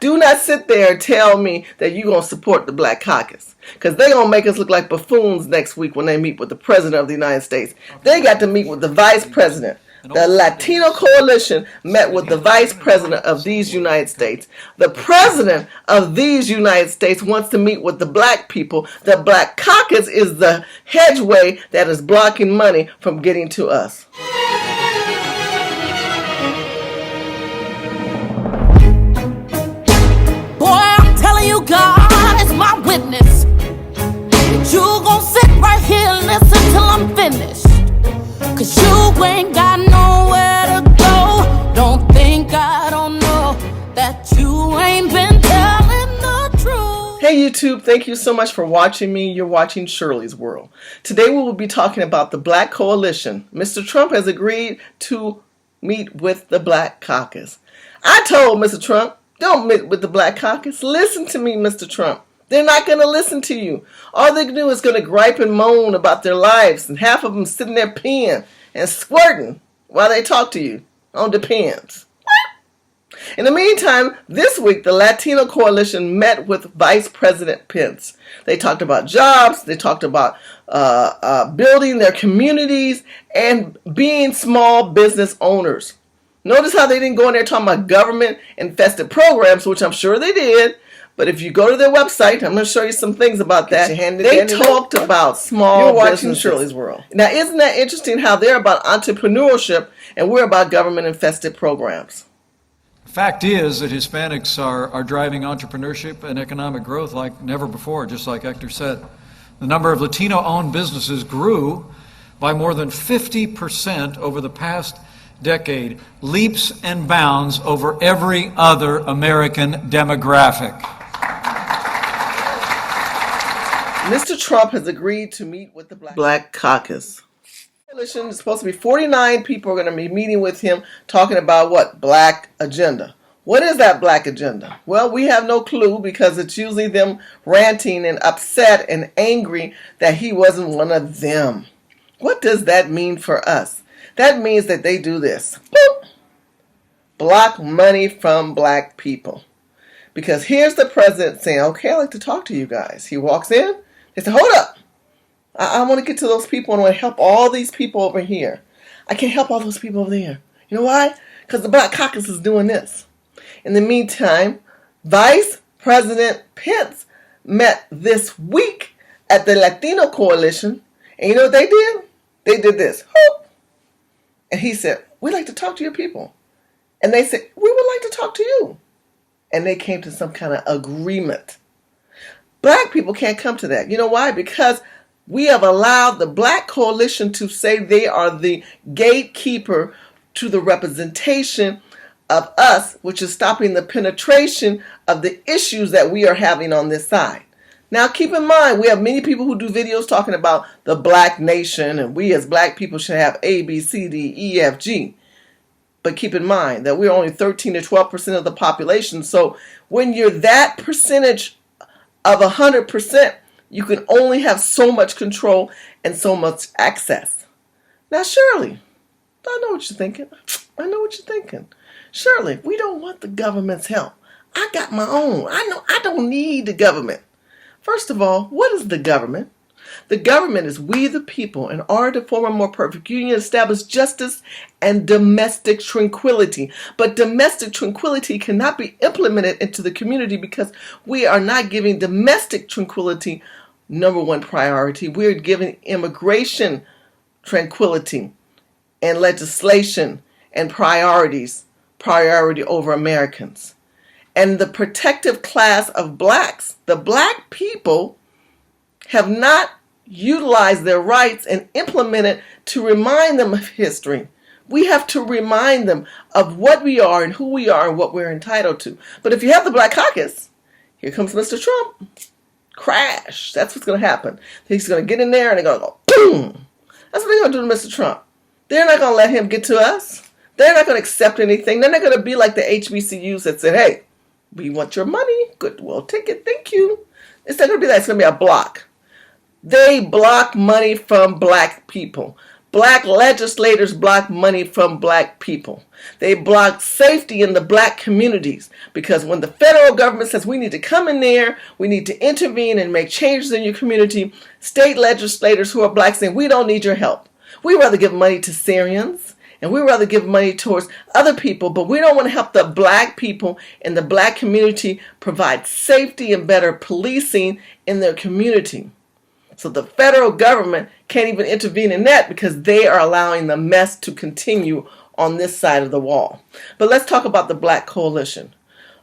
Do not sit there and tell me that you're going to support the Black Caucus, because they're going to make us look like buffoons next week when they meet with the President of the United States. They got to meet with the Vice President. The Latino Coalition met with the Vice President of these United States. The President of these United States wants to meet with the black people. The Black Caucus is the hedgeway that is blocking money from getting to us. You, God is my witness. You gon' sit right here and listen till I'm finished. Cause you ain't got nowhere to go. Don't think I don't know that you ain't been telling the truth. Hey YouTube, thank you so much for watching me. You're watching Shirley's World. Today we will be talking about the Black Coalition. Mr. Trump has agreed to meet with the Black Caucus. I told Mr. Trump, don't meet with the Black Caucus. Listen to me, Mr. Trump. They're not going to listen to you. All they can do is going to gripe and moan about their lives, and half of them sitting there peeing and squirting while they talk to you on the pens. In the meantime, this week, the Latino Coalition met with Vice President Pence. They talked about jobs. They talked about building their communities and being small business owners. Notice how they didn't go in there talking about government-infested programs, which I'm sure they did. But if you go to their website, I'm going to show you some things about that. They talked about small business. Shirley's World. Now, isn't that interesting how they're about entrepreneurship and we're about government-infested programs? The fact is that Hispanics are driving entrepreneurship and economic growth like never before, just like Hector said. The number of Latino-owned businesses grew by more than 50% over the past decade, leaps and bounds over every other American demographic. Mr. Trump has agreed to meet with the Black Caucus. The coalition is supposed to be 49 people are going to be meeting with him talking about what? Black agenda. What is that black agenda? Well, we have no clue because it's usually them ranting and upset and angry that he wasn't one of them. What does that mean for us? That means that they do this. Boop. Block money from black people. Because here's the president saying, okay, I'd like to talk to you guys. He walks in. They say, hold up. I want to get to those people and I want to help all these people over here. I can't help all those people over there. You know why? Because the Black Caucus is doing this. In the meantime, Vice President Pence met this week at the Latino Coalition. And you know what they did? They did this. Hoop. And he said, we'd like to talk to your people. And they said, we would like to talk to you. And they came to some kind of agreement. Black people can't come to that. You know why? Because we have allowed the Black Coalition to say they are the gatekeeper to the representation of us, which is stopping the penetration of the issues that we are having on this side. Now, keep in mind, we have many people who do videos talking about the black nation and we as black people should have A, B, C, D, E, F, G. But keep in mind that we're only 13 to 12% of the population. So when you're that percentage of 100%, you can only have so much control and so much access. Now, Shirley, I know what you're thinking. I know what you're thinking. Shirley, we don't want the government's help. I got my own. I know I don't need the government. First of all, what is the government? The government is we the people. In order to form a more perfect union, establish justice and domestic tranquility. But domestic tranquility cannot be implemented into the community because we are not giving domestic tranquility number one priority. We're giving immigration tranquility and legislation and priority over Americans. And the protective class of blacks, the black people, have not utilized their rights and implemented to remind them of history. We have to remind them of what we are and who we are and what we're entitled to. But if you have the Black Caucus, here comes Mr. Trump. Crash. That's what's going to happen. He's going to get in there and they're going to go, boom. That's what they're going to do to Mr. Trump. They're not going to let him get to us. They're not going to accept anything. They're not going to be like the HBCUs that said, hey, we want your money. Good, we'll take it. Thank you. It's not going to be that. It's going to be a block. They block money from black people. Black legislators block money from black people. They block safety in the black communities because when the federal government says we need to come in there, we need to intervene and make changes in your community, state legislators who are black saying we don't need your help. We'd rather give money to Syrians and we'd rather give money towards other people, but we don't want to help the black people in the black community provide safety and better policing in their community. So the federal government can't even intervene in that because they are allowing the mess to continue on this side of the wall. But let's talk about the Black Coalition,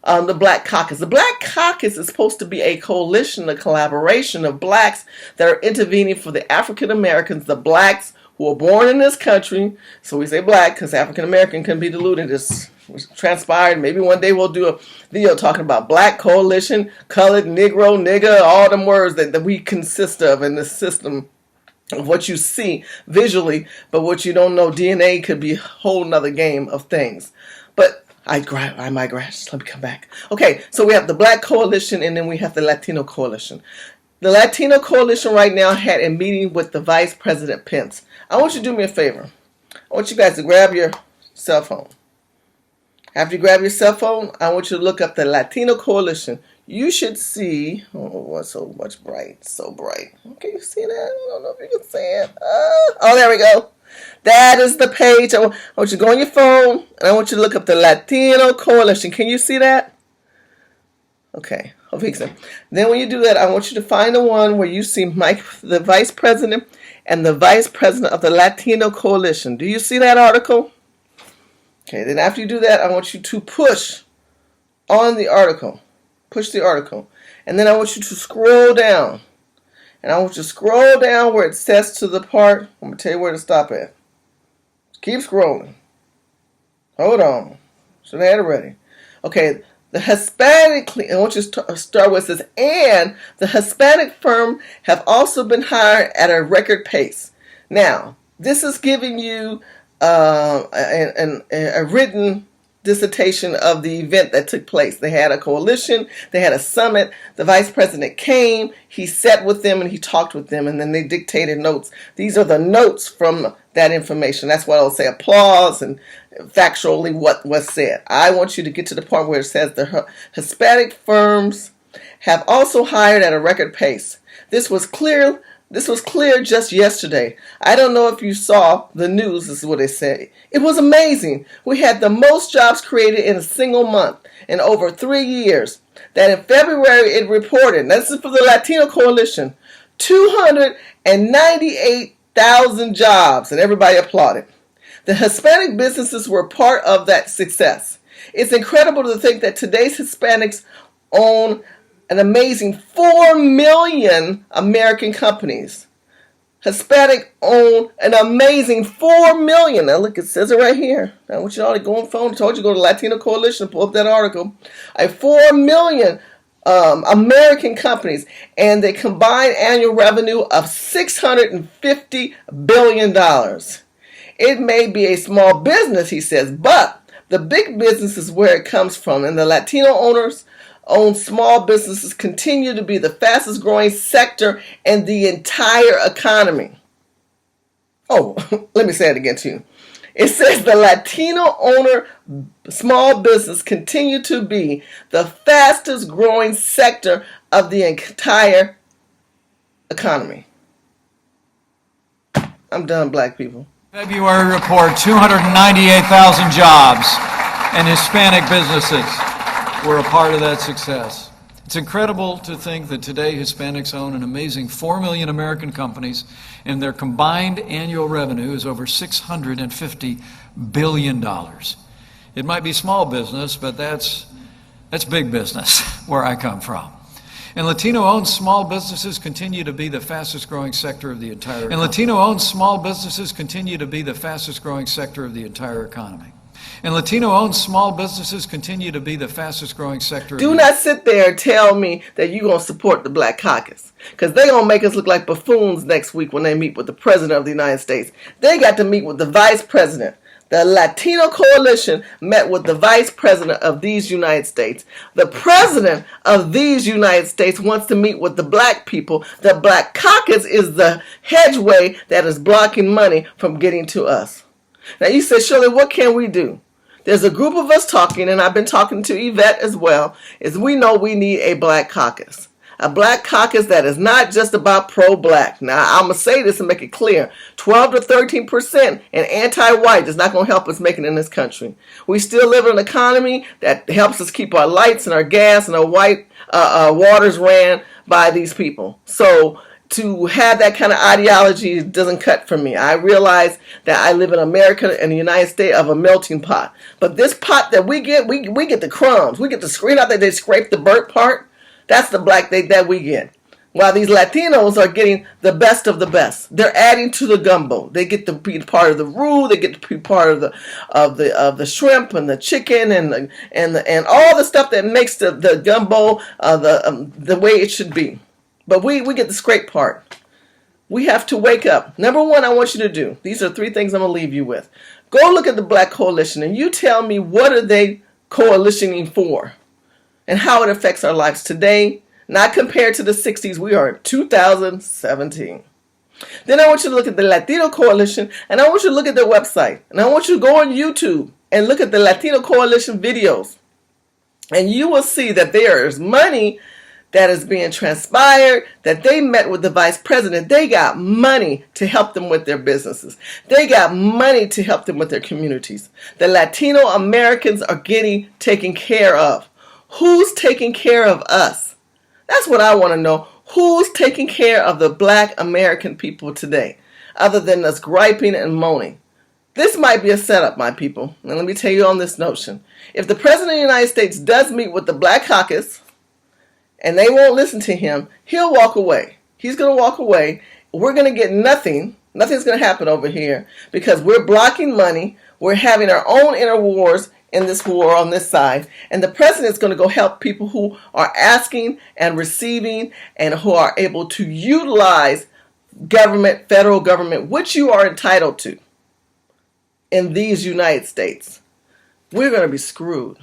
the Black Caucus. The Black Caucus is supposed to be a coalition, a collaboration of blacks that are intervening for the African Americans, the blacks who were born in this country. So we say black because African American can be diluted. It's transpired. Maybe one day we'll do a video talking about black coalition, colored, Negro, nigger, all them words that we consist of in this system of what you see visually, but what you don't know, DNA could be a whole nother game of things. But I migrate. Let me come back. Okay, so we have the Black Coalition and then we have the Latino Coalition. The Latino Coalition right now had a meeting with the Vice President Pence. I want you to do me a favor. I want you guys to grab your cell phone. After you grab your cell phone, I want you to look up the Latino Coalition. You should see, what's so much bright, so bright. Can you see that? I don't know if you can see it. Oh, there we go. That is the page. I want you to go on your phone, and I want you to look up the Latino Coalition. Can you see that? Okay, I'll fix it. Then when you do that, I want you to find the one where you see Mike, the Vice President, and the Vice President of the Latino Coalition. Do you see that article? Okay, then after you do that, I want you to push on the article. Push the article. And then I want you to scroll down. And I want you to scroll down where it says to the part. I'm going to tell you where to stop at. Keep scrolling. Hold on. Should have had it ready. Okay, the Hispanic, I want you to start with this. And the Hispanic firm have also been hired at a record pace. Now, this is giving you a written dissertation of the event that took place. They had a coalition, they had a summit, the vice president came, he sat with them and he talked with them, and then they dictated notes. These are the notes from that information. That's what I'll say, applause and factually what was said. I want you to get to the part where it says the Hispanic firms have also hired at a record pace. This was clear just yesterday. I don't know if you saw the news, this is what they said. It was amazing. We had the most jobs created in a single month in over 3 years. That in February it reported, and this is for the Latino Coalition, 298,000 jobs, and everybody applauded. The Hispanic businesses were part of that success. It's incredible to think that today's Hispanics own an amazing 4 million American companies. Hispanic own an amazing 4 million. Now look, it says it right here. I want you all to go on phone. I told you to go to Latino Coalition and pull up that article. 4 million American companies, and they combined annual revenue of $650 billion. It may be a small business, he says, but the big business is where it comes from, and the Latino owned small businesses continue to be the fastest growing sector in the entire economy. Oh, let me say it again to you. It says the Latino owner small business continue to be the fastest growing sector of the entire economy. I'm done, black people. February report, 298,000 jobs and Hispanic businesses were a part of that success. It's incredible to think that today Hispanics own an amazing 4 million American companies, and their combined annual revenue is over $650 billion. It might be small business, but that's big business where I come from. And Latino-owned small businesses continue to be the fastest growing sector of the entire economy. And Latino-owned small businesses continue to be the fastest growing sector. Do not sit there and tell me that you're going to support the Black Caucus, because they're going to make us look like buffoons next week when they meet with the President of the United States. They got to meet with the Vice President, The Latino Coalition met with the Vice President of these United States. The President of these United States wants to meet with the black people. The Black Caucus is the hedgeway that is blocking money from getting to us. Now you say, Shirley, what can we do? There's a group of us talking, and I've been talking to Yvette as well, is we know we need a Black Caucus. A Black Caucus that is not just about pro-black. Now, I'm going to say this and make it clear. 12 to 13% and anti-white is not going to help us make it in this country. We still live in an economy that helps us keep our lights and our gas and our white waters ran by these people. So to have that kind of ideology doesn't cut for me. I realize that I live in America and the United States of a melting pot. But this pot that we get the crumbs. We get the screen out that they scrape the burnt part. That's the black that we get. While these Latinos are getting the best of the best. They're adding to the gumbo. They get to be part of the roux. They get to be part of the shrimp and the chicken and all the stuff that makes the gumbo the way it should be. But we get the scrape part. We have to wake up. Number one, I want you to do. These are 3 things I'm going to leave you with. Go look at the Black Coalition and you tell me what are they coalitioning for and how it affects our lives today, not compared to the 60s. We are in 2017. Then I want you to look at the Latino Coalition and I want you to look at their website. And I want you to go on YouTube and look at the Latino Coalition videos. And you will see that there is money that is being transpired, that they met with the vice president. They got money to help them with their businesses. They got money to help them with their communities. The Latino Americans are getting taken care of. Who's taking care of us? That's what I want to know. Who's taking care of the black American people today, other than us griping and moaning? This might be a setup, my people. And let me tell you on this notion. If the President of the United States does meet with the Black Caucus, and they won't listen to him, he'll walk away. He's going to walk away. We're going to get nothing. Nothing's going to happen over here because we're blocking money. We're having our own inner wars in this war on this side. And the president's going to go help people who are asking and receiving and who are able to utilize government, federal government, which you are entitled to in these United States. We're going to be screwed.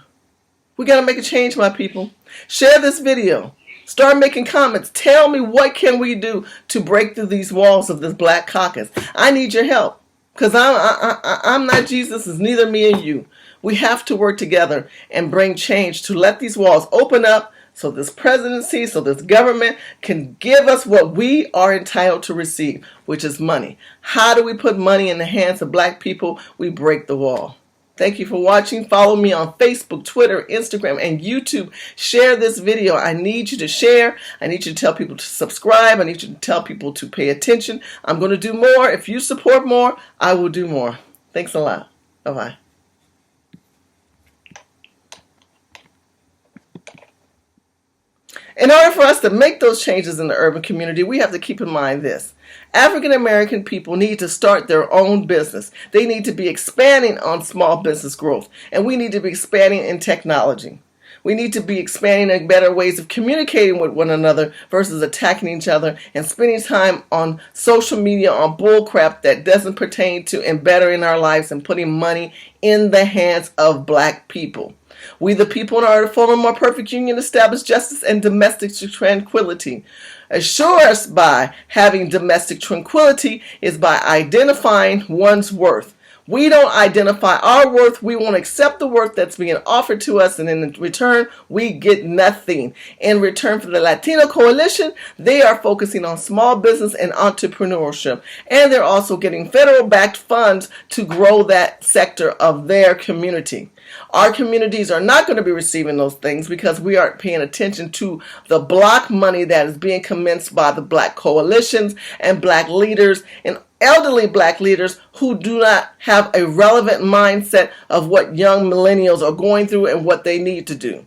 We got to make a change, my people. Share this video. Start making comments. Tell me what can we do to break through these walls of this Black Caucus. I need your help because I'm not Jesus. It's neither me and you. We have to work together and bring change to let these walls open up so this presidency, so this government can give us what we are entitled to receive, which is money. How do we put money in the hands of black people? We break the wall. Thank you for watching. Follow me on Facebook, Twitter, Instagram, and YouTube. Share this video. I need you to share. I need you to tell people to subscribe. I need you to tell people to pay attention. I'm going to do more. If you support more, I will do more. Thanks a lot. Bye-bye. In order for us to make those changes in the urban community, we have to keep in mind this. African American people need to start their own business. They need to be expanding on small business growth. And we need to be expanding in technology. We need to be expanding in better ways of communicating with one another versus attacking each other and spending time on social media on bullcrap that doesn't pertain to and bettering our lives and putting money in the hands of black people. We the people, in order to form a more perfect union, establish justice and domestic tranquility. Assure us by having domestic tranquility is by identifying one's worth. We don't identify our worth. We won't accept the worth that's being offered to us, and in return, we get nothing. In return for the Latino Coalition, they are focusing on small business and entrepreneurship, and they're also getting federal-backed funds to grow that sector of their community. Our communities are not going to be receiving those things because we aren't paying attention to the block money that is being commenced by the black coalitions and black leaders and elderly black leaders who do not have a relevant mindset of what young millennials are going through and what they need to do.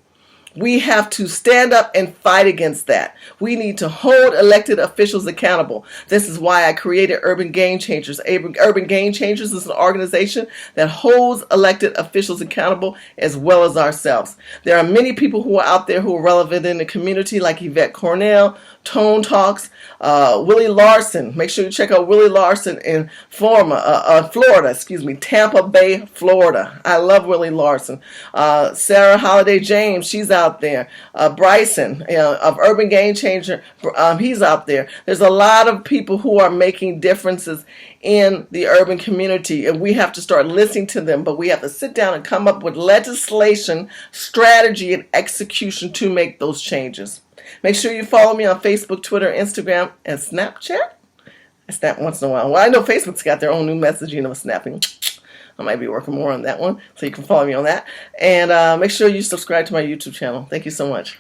We have to stand up and fight against that. We need to hold elected officials accountable. This is why I created Urban Game Changers. Urban Game Changers is an organization that holds elected officials accountable as well as ourselves. There are many people who are out there who are relevant in the community, like Yvette Cornell, Tone Talks, Willie Larson. Make sure you check out Willie Larson in Florida, Tampa Bay, Florida. I love Willie Larson. Sarah Holiday James, she's out there. Bryson of Urban Game Changer, he's out there. There's a lot of people who are making differences in the urban community, and we have to start listening to them, but we have to sit down and come up with legislation, strategy, and execution to make those changes. Make sure you follow me on Facebook, Twitter, Instagram, and Snapchat. I snap once in a while. Well, I know Facebook's got their own new messaging of snapping. I might be working more on that one, so you can follow me on that. And make sure you subscribe to my YouTube channel. Thank you so much.